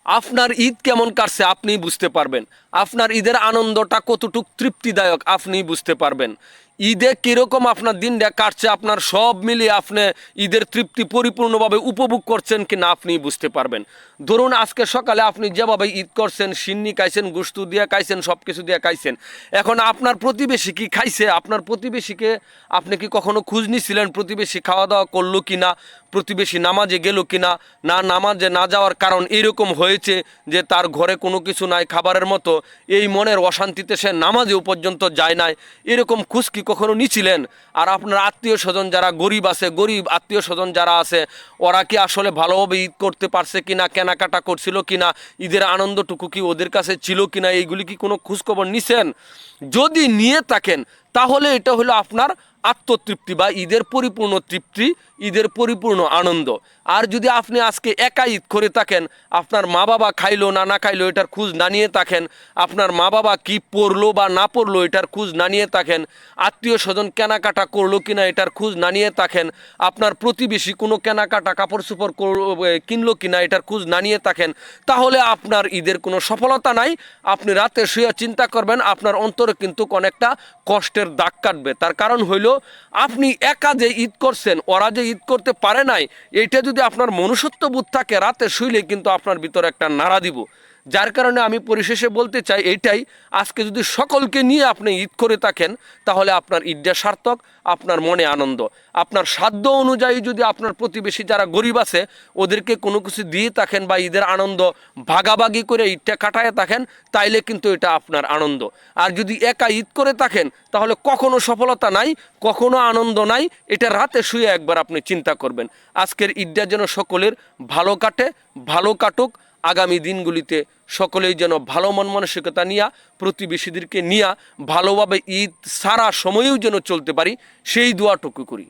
আপনার ঈদ কেমন কাটছে আপনিই বুঝতে পারবেন। আপনার ঈদের আনন্দটা কতটুক তৃপ্তিদায়ক আপনিই বুঝতে পারবেন। ঈদে কীরকম আপনার দিনটা কাটছে, আপনার সব মিলিয়ে আপনি ঈদের তৃপ্তি পরিপূর্ণভাবে উপভোগ করছেন কি না আপনিই বুঝতে পারবেন। ধরুন আজকে সকালে আপনি যেভাবে ঈদ করছেন, সিন্নি খাইছেন, গোশত দিয়ে খাইছেন, সব কিছু দিয়ে খাইছেন। এখন আপনার প্রতিবেশী কি খাইছে, আপনার প্রতিবেশীকে আপনি কি কখনো খোঁজ নিছিলেন প্রতিবেশী খাওয়া দাওয়া করলো কি না, প্রতিবেশী নামাজে গেল কি না, না নামাজে না যাওয়ার কারণ এরকম হয়েছে যে তার ঘরে কোনো কিছু নাই খাবারের মতো, এই মনের অশান্তিতে সে নামাজেও পর্যন্ত যায় নাই, এরকম খোঁজ কি কখনো নিছিলেন? আর আপনার আত্মীয় স্বজন যারা গরিব আছে, গরিব আত্মীয় স্বজন যারা আছে, ওরা কি আসলে ভালোভাবে ঈদ করতে পারছে কিনা, কেনাকাটা করছিল কিনা, ঈদের আনন্দটুকু কি ওদের কাছে ছিল কিনা, এইগুলি কি কোনো খোঁজখবর নিছেন? যদি নিয়ে থাকেন তাহলে এটা হলো আপনার আত্মতৃপ্তি বা ঈদের পরিপূর্ণ তৃপ্তি, ঈদের পরিপূর্ণ আনন্দ। আর যদি আপনি আজকে একা ঈদ করে থাকেন, আপনার মা বাবা খাইলো না না খাইলো এটার খোঁজ না নিয়ে থাকেন, আপনার মা বাবা কি পড়লো বা না পড়লো এটার খোঁজ না নিয়ে থাকেন, আত্মীয় স্বজন কেনাকাটা করলো কিনা এটার খোঁজ না নিয়ে থাকেন, আপনার প্রতিবেশী কোনো কেনাকাটা কাপড় চোপড় কিনলো কিনা এটার খোঁজ না নিয়ে থাকেন, তাহলে আপনার ঈদের কোনো সফলতা নাই। আপনি রাতে শুয়ে চিন্তা করবেন, আপনার অন্তরে কিন্তু অনেকটা কষ্টের দাগ কাটবে। তার কারণ হইল আপনি একা যে ঈদ করছেন, ওরা যে ঈদ করতে পারে নাই, এইটা যদি আপনার মনুষ্যত্ববোধ থাকে, রাতে শুইলে কিন্তু আপনার ভিতরে একটা নাড়া দিব। যার কারণে আমি পরিশেষে বলতে চাই এইটাই, আজকে যদি সকলকে নিয়ে আপনি ঈদ করে থাকেন তাহলে আপনার ঈদটা সার্থক, আপনার মনে আনন্দ। আপনার সাধ্য অনুযায়ী যদি আপনার প্রতিবেশী যারা গরিব আছে ওদেরকে কোনো কিছু দিয়ে থাকেন বা ঈদের আনন্দ ভাগাভাগি করে ঈদটা কাটায় থাকেন, তাইলে কিন্তু এটা আপনার আনন্দ। আর যদি একা ঈদ করে থাকেন তাহলে কখনো সফলতা নাই, কখনো আনন্দ নাই। এটা রাতে শুয়ে একবার আপনি চিন্তা করবেন। আজকের ঈদটা যেন সকলের ভালো কাটে, ভালো কাটুক। আগামী দিনগুলিতে সকলেই যেন ভালো মন মানসিকতা নিয়ে, প্রতিবেশীদেরকে নিয়ে ভালোভাবে ঈদ সারা সময়েও যেন চলতে পারি, সেই দোয়াটুকু করি।